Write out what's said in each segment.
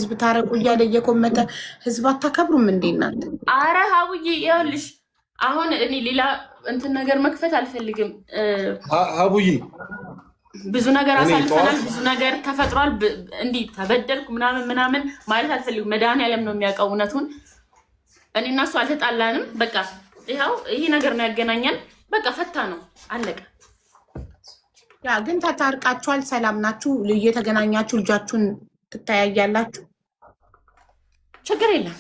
ህዝብ ታረቁ እያለ እየኮመተ ህዝብ አታከብሩም እንዴ እናንተ? አረ ሀቡዬ ይኸውልሽ አሁን እኔ ሌላ እንትን ነገር መክፈት አልፈልግም። ሀቡዬ ብዙ ነገር አሳልፈናል፣ ብዙ ነገር ተፈጥሯል። እንዲህ ተበደልኩ ምናምን ማለት አልፈልግም። መድኃኒዓለም ነው የሚያውቀው እውነቱን። እኔ እና እሱ አልተጣላንም። በቃ ይኸው ይሄ ነገር ነው ያገናኛል። በቃ ፈታ ነው አለቀ። ያ ግን ተታርቃችኋል፣ ሰላም ናችሁ፣ እየተገናኛችሁ ልጃችሁን ትተያያላችሁ። ችግር የለም።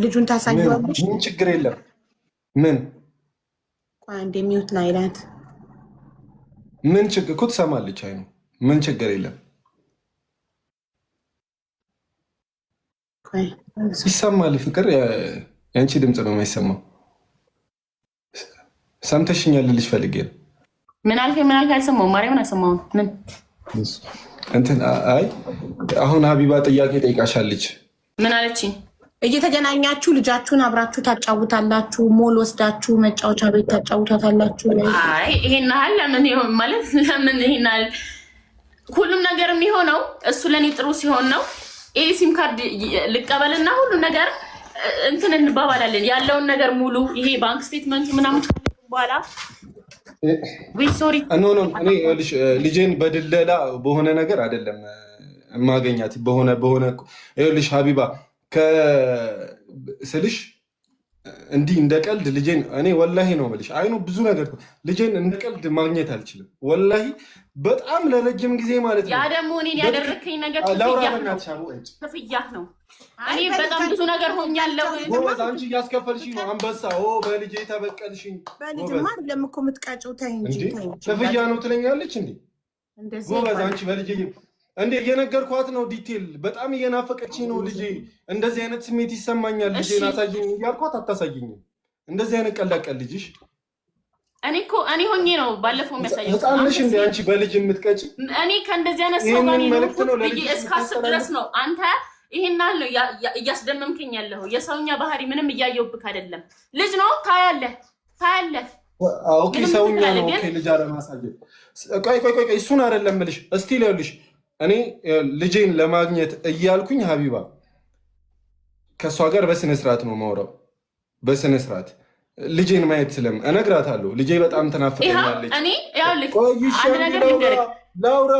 ልጁን ታሳየዋለሽ። ምን ችግር የለም። ምን አንዴ ሚውት ላይ ናት። ምን ችግር እኮ ትሰማለች። አይ ነው ምን ችግር የለም። ይሰማል። ፍቅር ያንቺ ድምፅ ነው የማይሰማው። ሰምተሽኛል ልልሽ ፈልጌ ነው። ምን አልከኝ አልሰማሁም። ማርያምን አልሰማሁም። ምን እንትን አይ አሁን ሀቢባ ጥያቄ ጠይቃሻለች። ምን አለችኝ? እየተገናኛችሁ ልጃችሁን አብራችሁ ታጫውታላችሁ፣ ሞል ወስዳችሁ መጫወቻ ቤት ታጫውታታላችሁ። አይ ይሄን ያህል ለምን ይሆን ማለት ለምን ይሄን ያህል ሁሉም ነገር የሚሆነው እሱ ለኔ ጥሩ ሲሆን ነው። ይሄ ሲም ካርድ ልቀበልና ሁሉ ነገር እንትን እንባባላለን። ያለውን ነገር ሙሉ ይሄ ባንክ ስቴትመንቱ ምናምን በኋላ ወይ ሶሪ ኖ እኔ ልጄን በድለላ በሆነ ነገር አይደለም ማገኛት በሆነ ይኸውልሽ ሀቢባ ከስልሽ እንዲህ እንደ ቀልድ ልጄን እኔ ወላሂ ነው የምልሽ። አይኑ ብዙ ነገር ልጄን እንደ ቀልድ ማግኘት አልችልም ወላሂ። በጣም ለረጅም ጊዜ ማለት ነው። ያ ደግሞ እኔን ያደረከኝ ነገር ክፍያ ነው። እኔ በጣም ብዙ ነገር ሆኛለሁ። ጎበዝ አንቺ እያስከፈልሽኝ ነው። አንበሳ በልጄ ተበቀልሽኝ። በልጅማ አይደለም እኮ የምትቀጪው። ተይ እንጂ ክፍያ ነው ትለኛለች እንዴ? ጎበዝ አንቺ በልጄ እንዴ እየነገርኳት ነው ዲቴል። በጣም እየናፈቀችኝ ነው ልጄ። እንደዚህ አይነት ስሜት ይሰማኛል ልጄን አሳየኝ እያልኳት አታሳየኝም። እንደዚህ አይነት ቀላቀል ልጅሽ እኔ ሆኜ ነው ባለፈው የሚያሳየው። ህፃንሽ እንደ አንቺ በልጅ የምትቀጪ እኔ ከእንደዚህ አይነት ሰው ጋር ነው እስከ 10 ድረስ ነው። አንተ ይሄን አለው እያስደመምከኝ ያለው የሰውኛ ባህሪ ምንም እያየውብክ አይደለም። ልጅ ነው ታያለህ። ኦኬ ሰውኛ ነው። ኦኬ ልጅ አለማሳየት ቆይ እሱን አይደለም ልሽ እስቲ ልልሽ እኔ ልጄን ለማግኘት እያልኩኝ ሀቢባ ከእሷ ጋር በስነ ስርዓት ነው ማውራው። በስነ ስርዓት ልጄን ማየት ስለም እነግራታለሁ። ልጄ በጣም ትናፍቀኛለች። ላውራ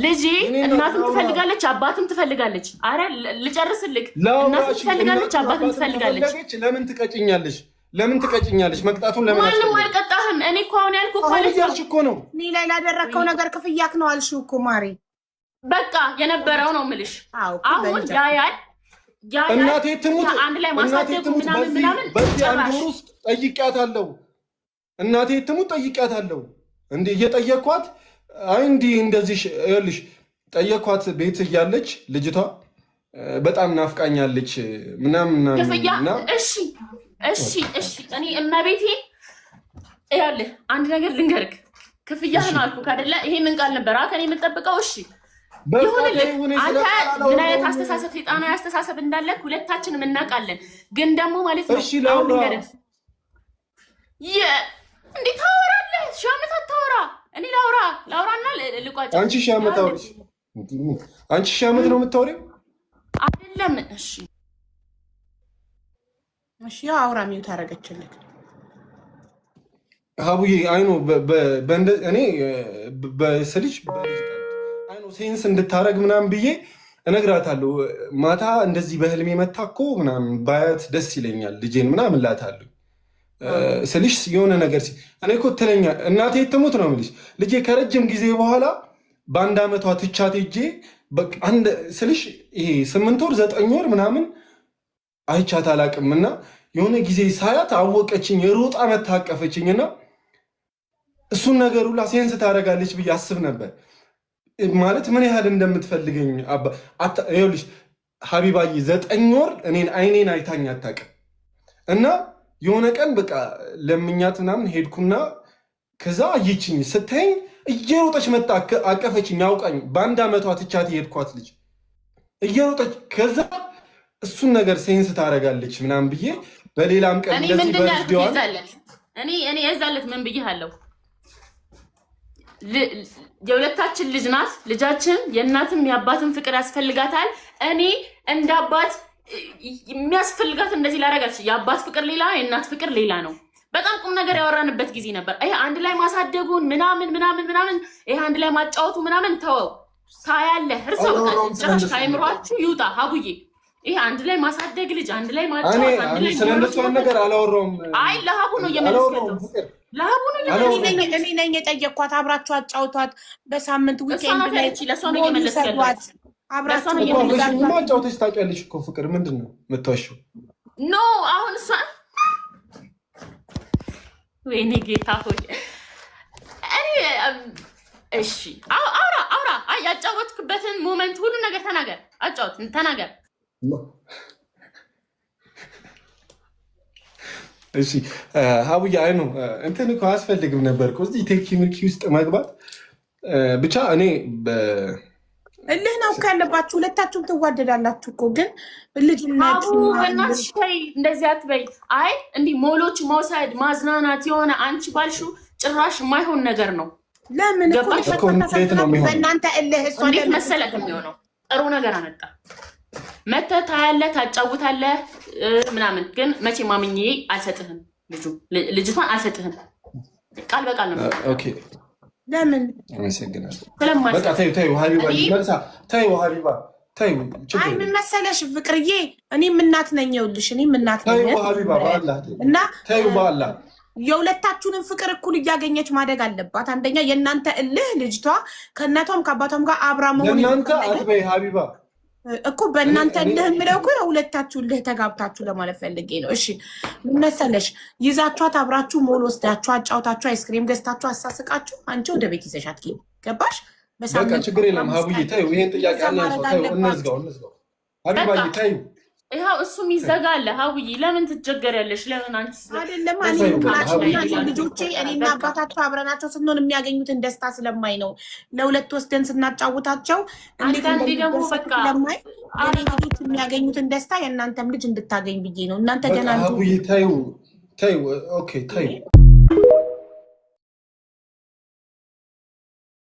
ልጄ እናትም ትፈልጋለች አባትም ትፈልጋለች። አረ ልጨርስልክ። እናትም ትፈልጋለች አባትም ትፈልጋለች። ለምን ትቀጭኛለሽ? መቅጣቱን ለምን ማንም አልቀጣህም። እኔ እኮ አሁን ያልኩህ እኮ ነው። እኔ ላይ ላደረግከው ነገር ክፍያክ ነው አልሽው እኮ ማሬ። በቃ የነበረው ነው የምልሽ። አሁን ያያል እናቴ ትሙት አንድ ላይ ማሳደጉ ምናምን በዚህ አንድ ወር ውስጥ ጠይቂያታለሁ። እናቴ ትሙት ጠይቂያታለሁ። እንዴ እየጠየኳት አይ እንዲህ እንደዚህ ይኸውልሽ ጠየኳት። ቤት እያለች ልጅቷ በጣም ናፍቃኛለች ምናምን ክፍያ እሺ እኔ እመቤቴ ይኸውልህ አንድ ነገር ልንገርክ። ክፍያህን አልኩህ አይደለ? ይሄንን ቃል ነበር ከኔ የምጠብቀው። እሺ ይሁንልህ። አንተ ምን አይነት አስተሳሰብ ሰይጣናዊ አስተሳሰብ እንዳለክ ሁለታችንም እናውቃለን። ግን ደግሞ ማለት ነው አሁን ልንገርህ እንዴት ታወራለህ? ሺህ ዓመት አታወራ። እኔ ላውራና ልቋጭ። አንቺ ሺህ ዓመት አውሪሽ። አንቺ ሺህ ዓመት ነው የምታወሪው አይደለም? እሺ አውራ ሚውት አደረገችልክ ሀቡዬ። አይኖ እኔ በስልሽ አይኖ ሴንስ እንድታረግ ምናምን ብዬ እነግራታለሁ። ማታ እንደዚህ በህልሜ መታ እኮ ምናምን ባያት ደስ ይለኛል ልጄን ምናምን እላታለሁ። ስልሽ የሆነ ነገር እኔ እኮ ትለኛ እናቴ ትሙት ነው የምልሽ። ልጄ ከረጅም ጊዜ በኋላ በአንድ ዓመቷ ትቻት ሄጄ ስልሽ ይሄ 8 ወር 9 ወር ምናምን አይቻት አላቅምና የሆነ ጊዜ ሳያት አወቀችኝ። የሮጣ መታቀፈችኝና እሱን ነገር ሁላ ሴንስ ታደርጋለች ብዬ አስብ ነበር። ማለት ምን ያህል እንደምትፈልገኝ ይኸውልሽ ሀቢባዬ 9 ወር እኔን አይኔን አይታኝ አታውቅም። እና የሆነ ቀን በቃ ለምኛት ምናምን ሄድኩና ከዛ አየችኝ። ስታይኝ እየሮጠች መጣ አቀፈችኝ። አውቃኝ በአንድ ዓመቷ ትቻት የሄድኳት ልጅ እየሮጠች ከዛ እሱን ነገር ሴንስ ታደርጋለች ምናምን ብዬ በሌላም ቀን እንደዚህ በቪዲዮዋን እኔ የዛለት ምን ብዬሃለሁ? የሁለታችን ልጅ ናት። ልጃችን የእናትም የአባትም ፍቅር ያስፈልጋታል። እኔ እንደ አባት የሚያስፈልጋት እንደዚህ ላረጋች የአባት ፍቅር ሌላ የእናት ፍቅር ሌላ ነው። በጣም ቁም ነገር ያወራንበት ጊዜ ነበር። ይሄ አንድ ላይ ማሳደጉን ምናምን ይሄ አንድ ላይ ማጫወቱ ምናምን ተወው። ታያለህ እርሰው ጭራሽ ከአይምሯችሁ ይውጣ። ሀቡዬ ይሄ አንድ ላይ ማሳደግ ልጅ አንድ ላይ ማጫወት አንድ ላይ ስለነሱ ነገር አላወራውም። አይ ለሀቡ ነው እየመለስከው ለሀቡ ነው እኔ ነኝ የጠየኳት። አብራችሁ አጫውቷት በሳምንት ዊኬንድ ላይ ለሷ ነው እየመለስከው። አብራችሁ ማጫወተሽ ታውቂያለሽ እኮ ፍቅር ምንድን ነው የምትዋሺው? ኖ አሁን እሷ ወይኔ ጌታ ሆይ እኔ እሺ አውራ ያጫወትክበትን ሞመንት ሁሉ ነገር ተናገር። አጫወት ተናገር። እሺ ሀቡዬ አይ ነው እንትን እኮ አያስፈልግም ነበር እኮ እዚህ ቴኪ ምርኪ ውስጥ መግባት። ብቻ እኔ እልህ ነው ካለባችሁ ሁለታችሁም ትዋደዳላችሁ እኮ ግን ልጅነት በእናትሽ ተይ እንደዚህ አትበይ። አይ እንዲህ ሞሎች መውሰድ ማዝናናት የሆነ አንቺ ባልሽው ጭራሽ የማይሆን ነገር ነው። ለምን እኮ በእናንተ እልህ እሷ እንዴት መሰለህ የሚሆነው ጥሩ ነገር አመጣ መተህ ታያለህ ታጫውታለህ ምናምን ግን መቼ ማምኜ አልሰጥህም። ልጅቷን አልሰጥህም ቃል በቃል ነው። ኦኬ ለምን አመሰግናለሁ። በቃ ተይው ሀቢባ ይመርሳ ተይው ሀቢባ ተይው። አይ ምን መሰለሽ ፍቅርዬ እኔም እናት ነኝ። ይኸውልሽ እኔም እናት ነኝ። ተይው ሀቢባ በአላህ እና ተይው በአላህ የሁለታችሁንም ፍቅር እኩል እያገኘች ማደግ አለባት። አንደኛ የእናንተ እልህ ልጅቷ ከእናቷም ከአባቷም ጋር አብራ መሆን የእናንተ አትበይ ሀቢባ እኮ በእናንተ እልህ የምለው እኮ የሁለታችሁ እልህ ተጋብታችሁ ለማለት ፈልጌ ነው። እሺ ምን መሰለሽ ይዛችኋት አብራችሁ ሞል ወስዳችሁ አጫውታችሁ አይስክሪም ገዝታችሁ አሳስቃችሁ አንቺ ወደ ቤት ይዘሻት ኪ ገባሽ? በቃ ችግር የለም ሀቡዬ ተይው። ይሄን ጥያቄ እንዝጋው ሀቢባዬ ተይው። ይኸው እሱም ይዘጋል። ሀቡዬ ለምን ትቸገሪያለሽ? ለምን አንቺ አይደለም ልጆቼ እኔና አባታቸው አብረናቸው ስንሆን የሚያገኙትን ደስታ ስለማይ ነው። ለሁለት ወስደን ስናጫውታቸው አንዳንዴ ደግሞ በቃ ስለማይ ልጆች የሚያገኙትን ደስታ የእናንተም ልጅ እንድታገኝ ብዬ ነው። እናንተ ገና ሀቡዬ ተይው ኦኬ ተይው